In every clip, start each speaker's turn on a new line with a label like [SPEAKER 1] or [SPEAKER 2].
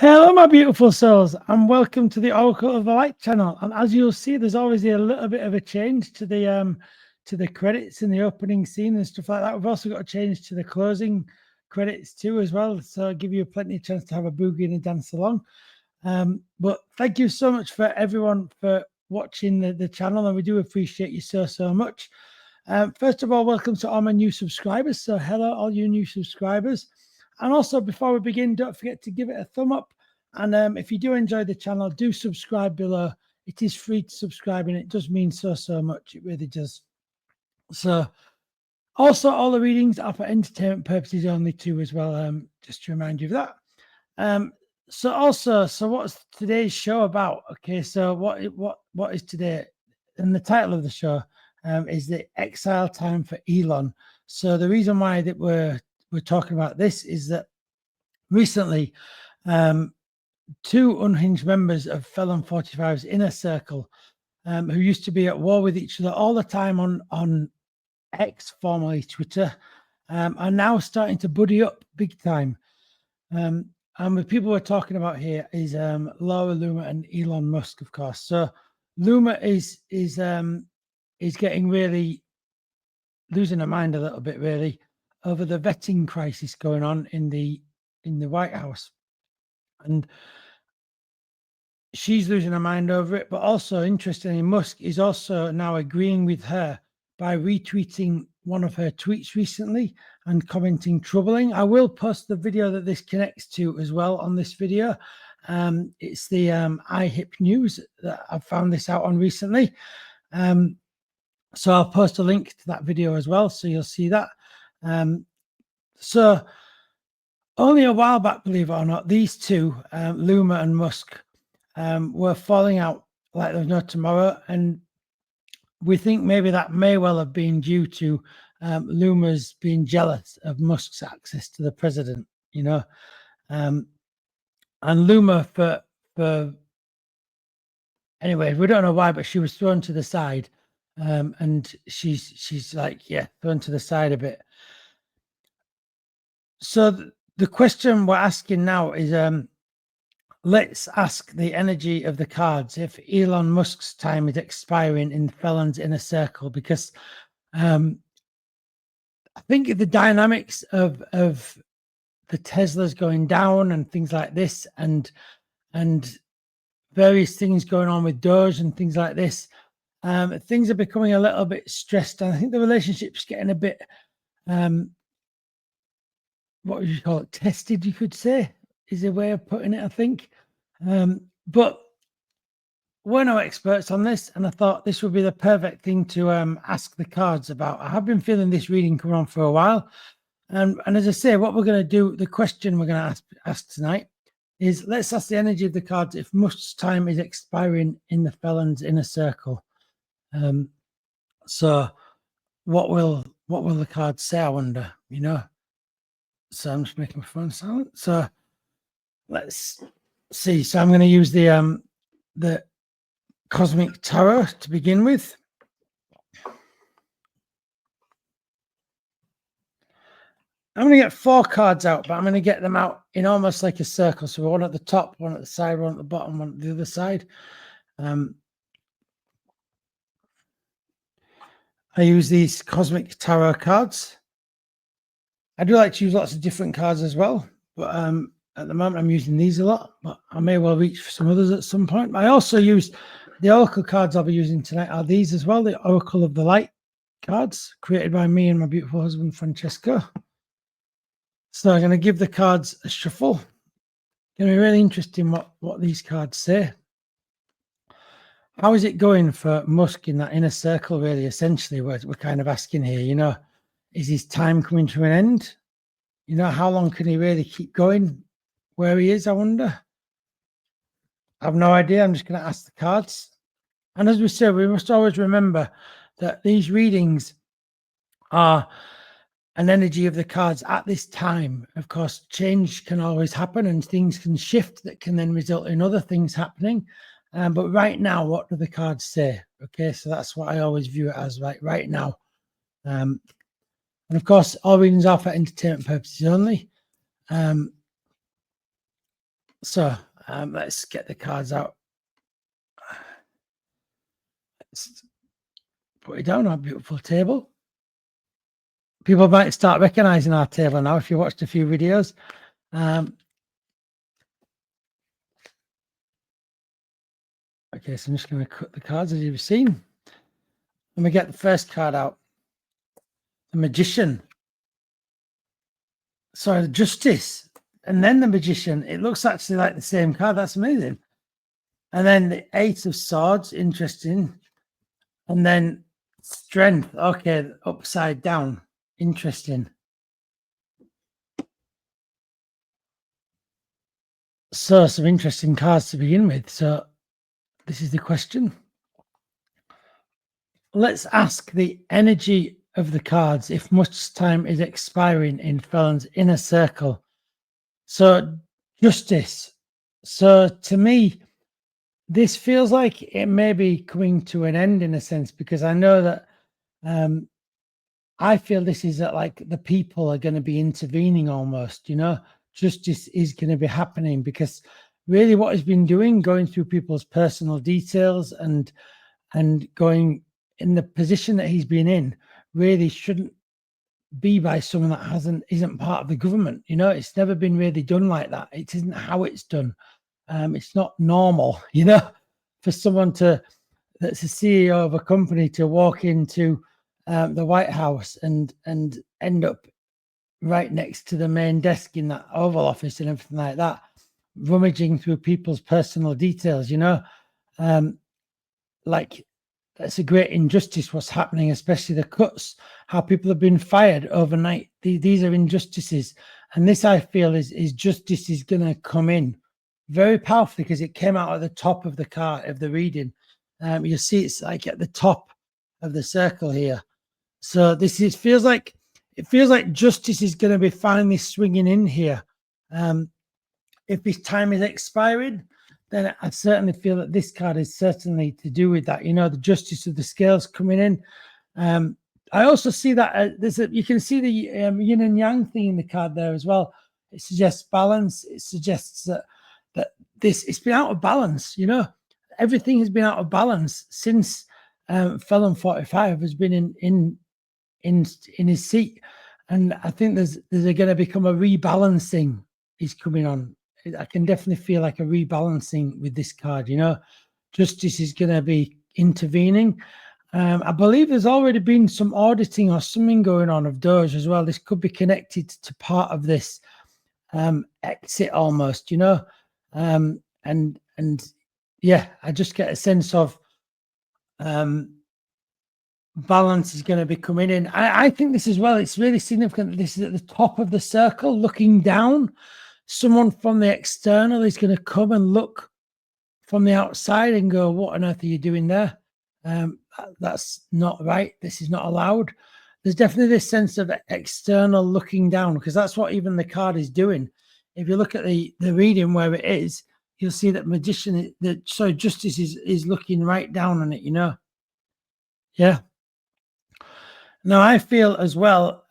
[SPEAKER 1] Hello, my beautiful souls, and welcome to the Oracle of the Light channel. And as you'll see, there's always a little bit of a change to the credits in the opening scene and stuff like that. We've also got a change to the closing credits too, as well. So I'll give you plenty of chance to have a boogie and a dance along. But thank you so much for everyone for watching the channel, and we do appreciate you so much. First of all, welcome to all my new subscribers. So hello, all you new subscribers. And also, before we begin, don't forget to give it a thumb up. And if you do enjoy the channel, do subscribe below. It is free to subscribe, and it does mean so much. It really does. So, also, all the readings are for entertainment purposes only too, as well. Just to remind you of that. So what's today's show about? Okay, so what is today? And the title of the show is the Exile time for Elon. So the reason why that we're talking about this is that recently two unhinged members of Felon 45's inner circle, who used to be at war with each other all the time on X, formerly Twitter, are now starting to buddy up big time. And the people we're talking about here is Laura Loomer and Elon Musk, of course. So Loomer is getting really losing her mind a little bit, really, over the vetting crisis going on in the White House, and she's losing her mind over it. But also, interestingly, Musk is also now agreeing with her by retweeting one of her tweets recently and commenting troubling. I will post the video that this connects to as well on this video. It's the IHIP news that I found this out on recently. So I'll post a link to that video as well, so you'll see that. So only a while back, believe it or not, these two, Loomer and Musk, were falling out like there's no tomorrow. And we think maybe that may well have been due to Loomer's being jealous of Musk's access to the president, you know. And Loomer, for anyway, we don't know why, but she was thrown to the side. And she's like, yeah, thrown to the side a bit. So the question we're asking now is, let's ask the energy of the cards if Elon Musk's time is expiring in Felon's inner circle, because I think the dynamics of the Teslas going down and things like this, and various things going on with Doge and things like this, things are becoming a little bit stressed, and I think the relationship's getting a bit what would you call it, tested, you could say, is a way of putting it, I think. But we're no experts on this, and I thought this would be the perfect thing to ask the cards about. I have been feeling this reading come on for a while, and as I say, what we're going to do, the question we're going to ask tonight is, let's ask the energy of the cards if Musk's time is expiring in the Felon's inner circle. So what will the cards say, I wonder, you know? So I'm just making my phone silent. So let's see. So I'm going to use the Cosmic Tarot to begin with. I'm going to get 4 cards out, but I'm going to get them out in almost like a circle. So one at the top, one at the side, one at the bottom, one at the other side. I use these Cosmic Tarot cards. I do like to use lots of different cards as well, but at the moment I'm using these a lot, but I may well reach for some others at some point. I also use the Oracle cards I'll be using tonight are these as well, the Oracle of the Light cards, created by me and my beautiful husband, Francesco. So I'm going to give the cards a shuffle. It's going to be really interesting what these cards say. How is it going for Musk in that inner circle, really? Essentially, we're kind of asking here, you know, is his time coming to an end? You know, how long can he really keep going where he is, I wonder? I have no idea. I'm just going to ask the cards. And as we said, we must always remember that these readings are an energy of the cards at this time. Of course, change can always happen and things can shift that can then result in other things happening. But right now, what do the cards say? Okay, so that's what I always view it as, right now. And of course, all readings are for entertainment purposes only. So let's get the cards out. Let's put it down on our beautiful table. People might start recognizing our table now if you watched a few videos. Okay, so I'm just going to cut the cards as you've seen. Let me get the first card out. The Magician. Sorry, the Justice. And then the Magician. It looks actually like the same card. That's amazing. And then the Eight of Swords. Interesting. And then Strength. Okay, upside down. Interesting. So some interesting cards to begin with. So this is the question. Let's ask the energy of the cards if much time is expiring in Felon's inner circle. So Justice. So to me, this feels like it may be coming to an end in a sense, because I know that I feel this is that like the people are going to be intervening almost, you know, justice is going to be happening, because really what he's been doing, going through people's personal details and going in the position that he's been in, really shouldn't be by someone that isn't part of the government. You know, it's never been really done like that. It isn't how it's done. It's not normal, you know, for someone that's a CEO of a company to walk into the White House and end up right next to the main desk in that Oval Office and everything like that, rummaging through people's personal details, you know. Like, that's a great injustice what's happening, especially the cuts, how people have been fired overnight. These are injustices. And this, I feel, is justice is going to come in very powerfully, because it came out at the top of the card of the reading. You see it's like at the top of the circle here. So it feels like justice is going to be finally swinging in here. If his time is expiring, then I certainly feel that this card is certainly to do with that. You know, the justice of the scales coming in. I also see that you can see the yin and yang thing in the card there as well. It suggests balance. It suggests that it's been out of balance. You know, everything has been out of balance since Felon 45 has been in his seat, and I think there's going to become a rebalancing is coming on. I can definitely feel like a rebalancing with this card. You know, justice is going to be intervening. I believe there's already been some auditing or something going on of Doge as well. This could be connected to part of this exit almost, you know. And yeah, I just get a sense of balance is going to be coming in. I think this as well, it's really significant that this is at the top of the circle looking down. Someone from the external is going to come and look from the outside and go, what on earth are you doing there? That's not right. This is not allowed. There's definitely this sense of external looking down, because that's what even the card is doing. If you look at the reading where it is, you'll see that justice is looking right down on it, you know. Yeah. Now I feel as well,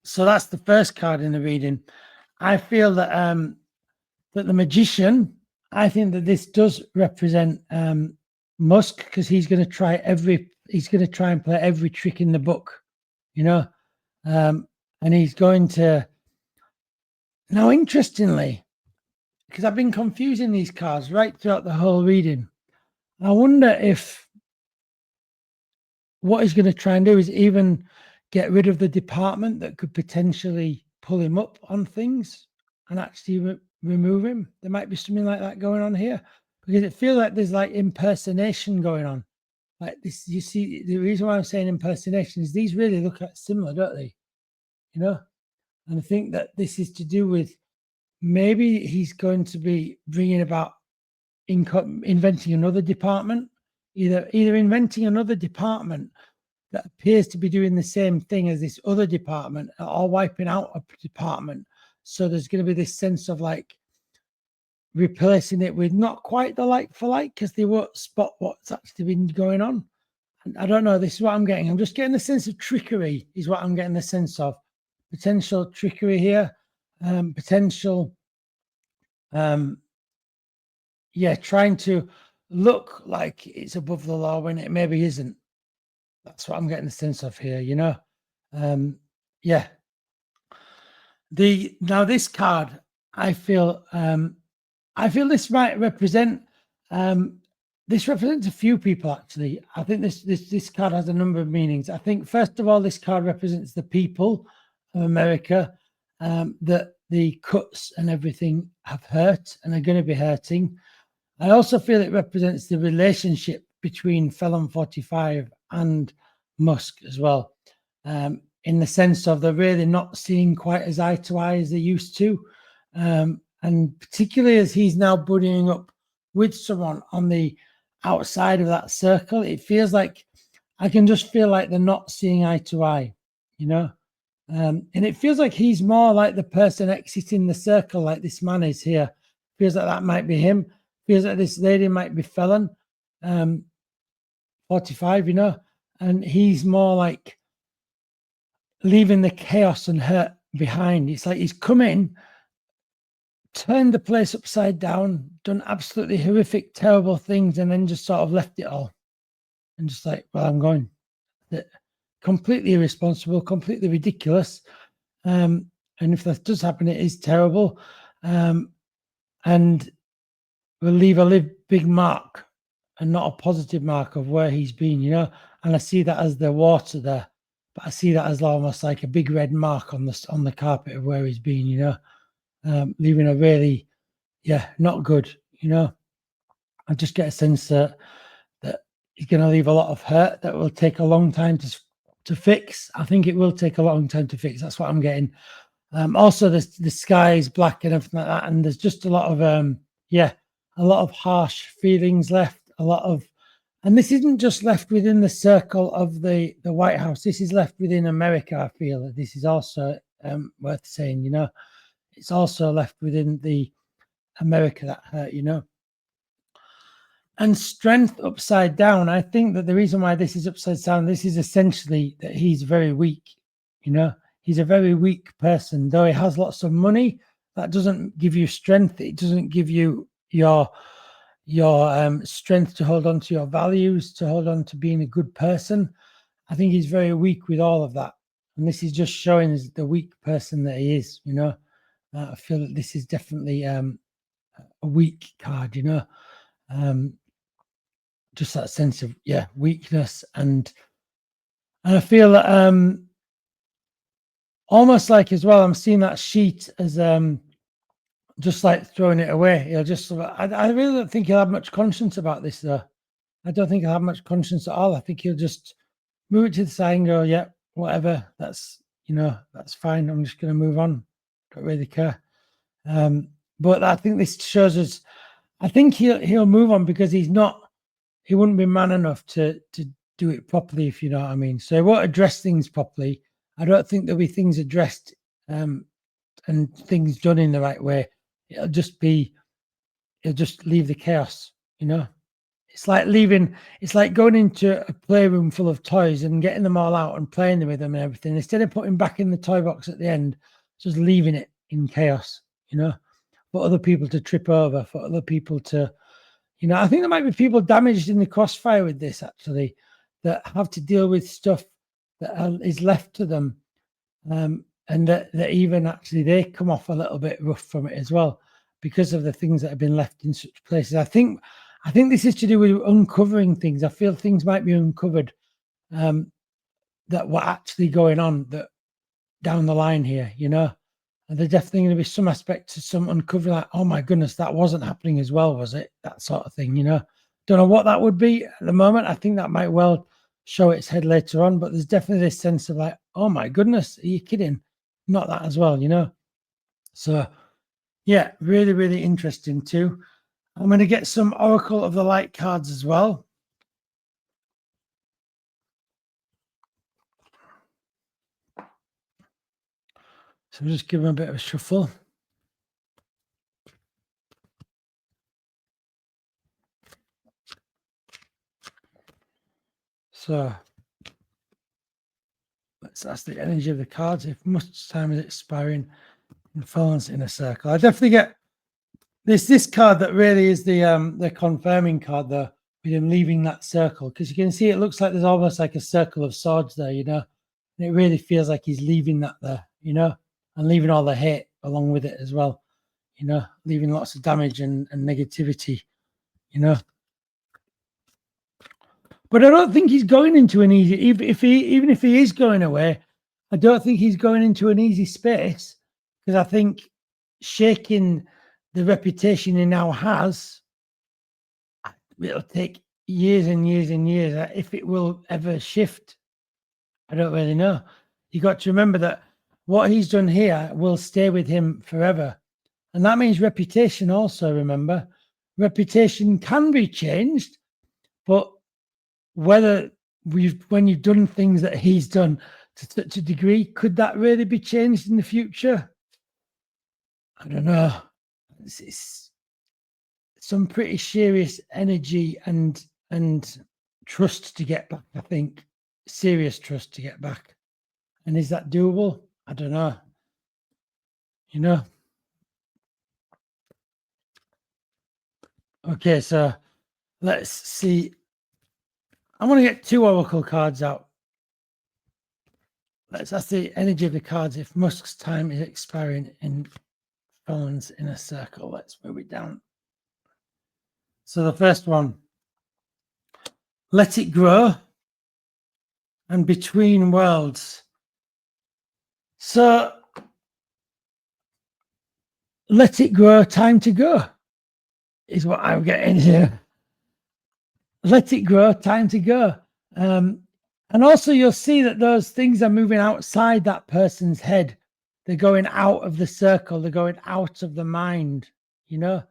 [SPEAKER 1] so that's the first card in the reading. I feel that that the Magician, I think that this does represent Musk, because he's going to try and play every trick in the book, you know, and he's going to. Now, interestingly, because I've been confusing these cards right throughout the whole reading, I wonder if what he's going to try and do is even get rid of the department that could potentially pull him up on things and actually remove him. There might be something like that going on here, because it feels like there's like impersonation going on. Like this, you see, the reason why I'm saying impersonation is these really look at similar, don't they? You know, and I think that this is to do with maybe he's going to be bringing about inventing another department, either inventing another department that appears to be doing the same thing as this other department, or wiping out a department. So there's going to be this sense of like replacing it with not quite the like for like, because they won't spot what's actually been going on. And I don't know, this is what I'm getting. I'm just getting the sense of trickery is what I'm getting the sense of. Potential trickery here, potential Yeah, trying to look like it's above the law when it maybe isn't. That's what I'm getting the sense of here, you know. Yeah. Now this card, I feel this might represent this represents a few people actually. I think this card has a number of meanings. I think first of all, this card represents the people of America that the cuts and everything have hurt and are going to be hurting. I also feel it represents the relationship between Felon 45 and Musk as well, in the sense of they're really not seeing quite as eye to eye as they used to. And particularly as he's now buddying up with someone on the outside of that circle, it feels like I can just feel like they're not seeing eye to eye, you know? And it feels like he's more like the person exiting the circle, like this man is here. Feels like that might be him. Feels like this lady might be Felon, 45, you know, and he's more like leaving the chaos and hurt behind. It's like he's come in, turned the place upside down, done absolutely horrific, terrible things, and then just sort of left it all. And just like, well, I'm going. Completely irresponsible, completely ridiculous. And if that does happen, it is terrible. And will leave a big mark and not a positive mark of where he's been, you know. And I see that as the water there, but I see that as almost like a big red mark on the carpet of where he's been, you know, leaving a really, not good, you know. I just get a sense that he's going to leave a lot of hurt that will take a long time to fix. I think it will take a long time to fix. That's what I'm getting. Also, the sky is black and everything like that, and there's just a lot of a lot of harsh feelings left. And this isn't just left within the circle of the White House. This is left within America. I feel that this is also worth saying. You know, it's also left within the America that hurt. You know. And strength upside down. I think that the reason why this is upside down, this is essentially that he's very weak. You know, he's a very weak person. Though he has lots of money, that doesn't give you strength. It doesn't give you your strength to hold on to your values, to hold on to being a good person. I think he's very weak with all of that. And this is just showing the weak person that he is. You know, I feel that this is definitely a weak card. You know. Just that sense of weakness, and I feel that almost like as well I'm seeing that sheet as just like throwing it away. He'll just I really don't think he'll have much conscience about this though. I don't think he'll have much conscience at all. I think he'll just move it to the side and go, yeah, whatever, that's, you know, that's fine, I'm just going to move on, don't really care. But I think this shows us, I think he'll move on because he wouldn't be man enough to do it properly, if you know what I mean. So he won't address things properly. I don't think there'll be things addressed and things done in the right way. He'll just leave the chaos, you know. It's like going into a playroom full of toys and getting them all out and playing with them and everything. Instead of putting back in the toy box at the end, just leaving it in chaos, you know, for other people to trip over, for other people to, you know, I think there might be people damaged in the crossfire with this, actually, that have to deal with stuff that is left to them. And that even actually they come off a little bit rough from it as well because of the things that have been left in such places. I think this is to do with uncovering things. I feel things might be uncovered that were actually going on that down the line here, you know. And there's definitely going to be some aspect to some uncovering, like, oh my goodness, that wasn't happening as well, was it? That sort of thing, you know. Don't know what that would be at the moment. I think that might well show its head later on, but there's definitely this sense of like, oh my goodness, are you kidding? Not that as well, you know. So yeah, really, really interesting too. I'm going to get some Oracle of the Light cards as well. So just give them a bit of a shuffle. So that's the energy of the cards. If much time is expiring and Felon's in a circle, I definitely get this card that really is the confirming card though, with him leaving that circle, because you can see it looks like there's almost like a circle of swords there, you know, and it really feels like he's leaving that there, you know, and leaving all the hate along with it as well, you know, leaving lots of damage and negativity, you know. But I don't think he's going into an easy, even if he is going away, I don't think he's going into an easy space, because I think shaking the reputation he now has, it'll take years and years and years. If it will ever shift, I don't really know. You got to remember that what he's done here will stay with him forever. And that means reputation also, remember. Reputation can be changed, but whether when you've done things that he's done to such a degree, could that really be changed in the future? I don't know. It's some pretty serious energy and trust to get back, I think. Serious trust to get back. And is that doable? I don't know. You know? Okay, so let's see. I want to get 2 Oracle cards out. That's the energy of the cards. If Musk's time is expiring in Felon's inner circle, let's move it down. So the first one, let it grow, and between worlds. So let it grow, time to go is what I'm getting here. Let it grow, time to go. And also you'll see that those things are moving outside that person's head. They're going out of the circle. They're going out of the mind. You know,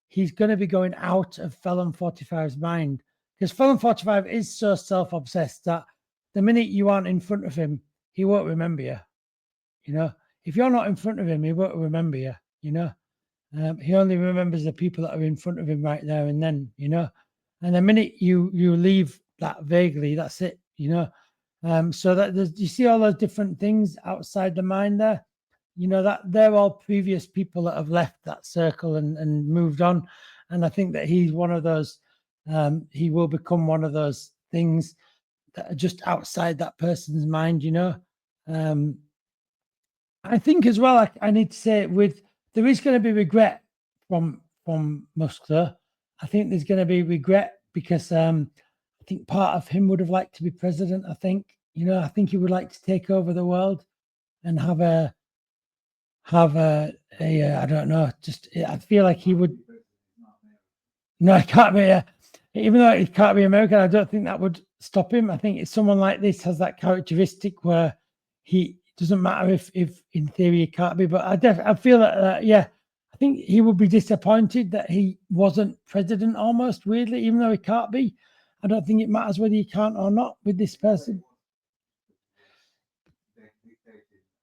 [SPEAKER 1] he's going to be going out of Felon 45's mind, because Felon 45 is so self-obsessed that the minute you aren't in front of him, he won't remember you. You know, if you're not in front of him, he won't remember you. You know, he only remembers the people that are in front of him right there and then, you know. And the minute you leave that vaguely, that's it, you know. So that you see all those different things outside the mind there, you know, that they're all previous people that have left that circle and moved on. And I think that he's one of those, he will become one of those things that are just outside that person's mind, you know. I think as well, I need to say, there is going to be regret from Musk though. I think there's going to be regret because I think part of him would have liked to be president. I think, you know, I think he would like to take over the world and have a I don't know, just I feel like he would. No, it can't be. Even though it can't be American, I don't think that would stop him. I think it's someone like this has that characteristic where he doesn't matter if in theory he can't be. But I feel that yeah. I think he would be disappointed that he wasn't president almost, weirdly, even though he can't be. I don't think it matters whether he can't or not with this person.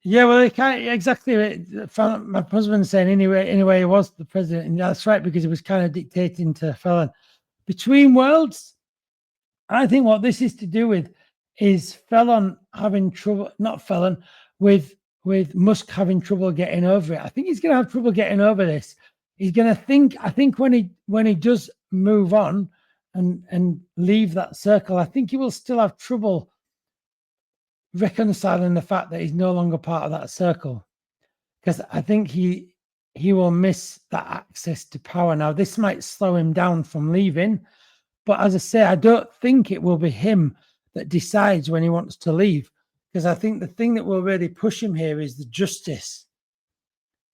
[SPEAKER 1] Yeah, well, he can't exactly. My husband's saying anyway, he was the president, and that's right, because he was kind of dictating to Felon. Between worlds, I think what this is to do with is Felon having trouble, not Felon, with Musk having trouble getting over it. I think he's going to have trouble getting over this. He's going to think. I think when he does move on and leave that circle, I think he will still have trouble reconciling the fact that he's no longer part of that circle, because I think he will miss that access to power. Now, this might slow him down from leaving, but as I say, I don't think it will be him that decides when he wants to leave, because I think the thing that will really push him here is the justice.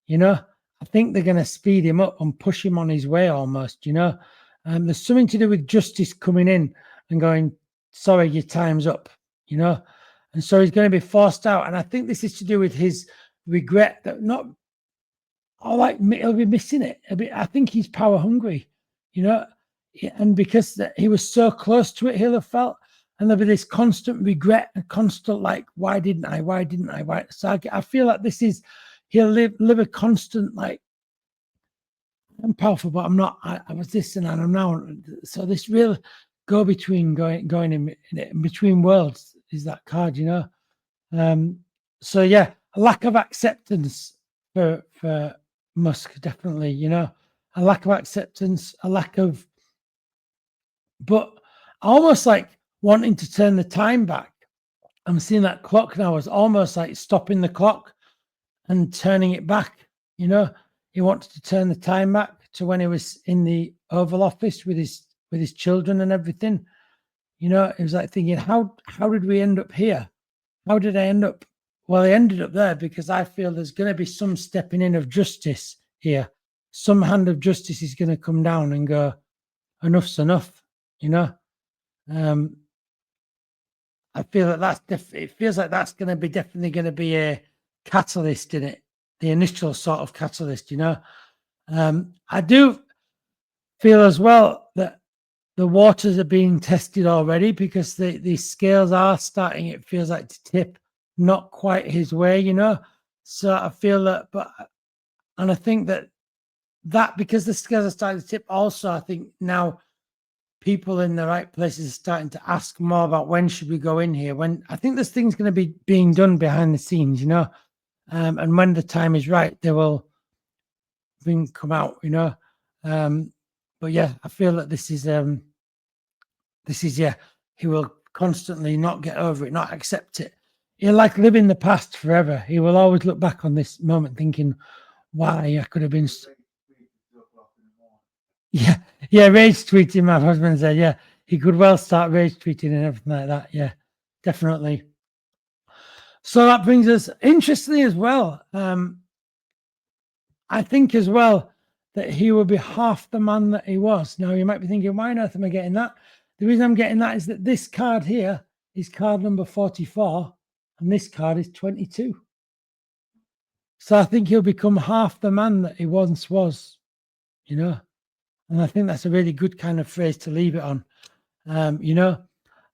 [SPEAKER 1] You know, I think they're going to speed him up and push him on his way almost, you know. There's something to do with justice coming in and going, sorry, your time's up, you know. And so he's going to be forced out. And I think this is to do with his regret that he'll be missing it a bit. I think he's power hungry, you know, and because he was so close to it, he'll have felt, and there'll be this constant regret, a constant like, why didn't I? Why? So I feel like he'll live a constant like, I'm powerful, but I'm not. I was this and I'm now. So this real go between going in between worlds is that card, you know. So yeah, a lack of acceptance for Musk, definitely, you know. a lack of acceptance, a lack of, but almost like wanting to turn the time back. I'm seeing that clock now as almost like stopping the clock and turning it back. You know, he wanted to turn the time back to when he was in the Oval Office with his children and everything. You know, it was like thinking, how did we end up here? How did I end up? Well, I ended up there because I feel there's going to be some stepping in of justice here. Some hand of justice is going to come down and go, enough's enough. You know, I feel that it feels like that's going to be definitely going to be a catalyst in it, the initial sort of catalyst. You know, I do feel as well that the waters are being tested already because the scales are starting, it feels like, to tip not quite his way, you know. So I feel that, and I think that because the scales are starting to tip, also I think now people in the right places are starting to ask more about when should we go in here. When I think this thing's going to be being done behind the scenes, you know, and when the time is right, they will come out, you know. But yeah, I feel that this is he will constantly not get over it, not accept it. He'll like live in the past forever. He will always look back on this moment thinking, why I could have been. Yeah, rage tweeting, my husband said. Yeah, he could well start rage tweeting and everything like that. Yeah, definitely. So that brings us, interestingly as well, I think as well that he will be half the man that he was. Now, you might be thinking, why on earth am I getting that? The reason I'm getting that is that this card here is card number 44, and this card is 22. So I think he'll become half the man that he once was, you know. And I think that's a really good kind of phrase to leave it on, you know.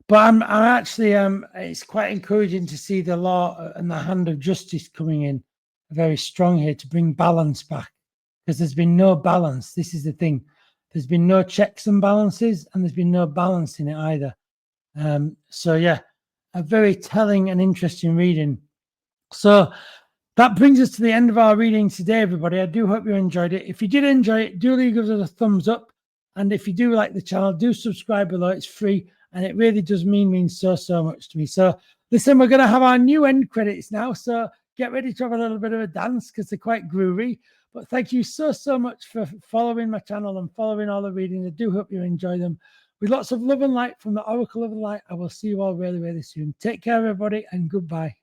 [SPEAKER 1] But I'm actually, it's quite encouraging to see the law and the hand of justice coming in very strong here to bring balance back, because there's been no balance. This is the thing. There's been no checks and balances, and there's been no balance in it either. So yeah, a very telling and interesting reading. So that brings us to the end of our reading today, everybody. I do hope you enjoyed it. If you did enjoy it, do leave us a thumbs up. And if you do like the channel, do subscribe below. It's free, and it really does mean so much to me. So listen, we're going to have our new end credits now. So get ready to have a little bit of a dance because they're quite groovy. But thank you so much for following my channel and following all the readings. I do hope you enjoy them. With lots of love and light from the Oracle of the Light, I will see you all really soon. Take care, everybody, and goodbye.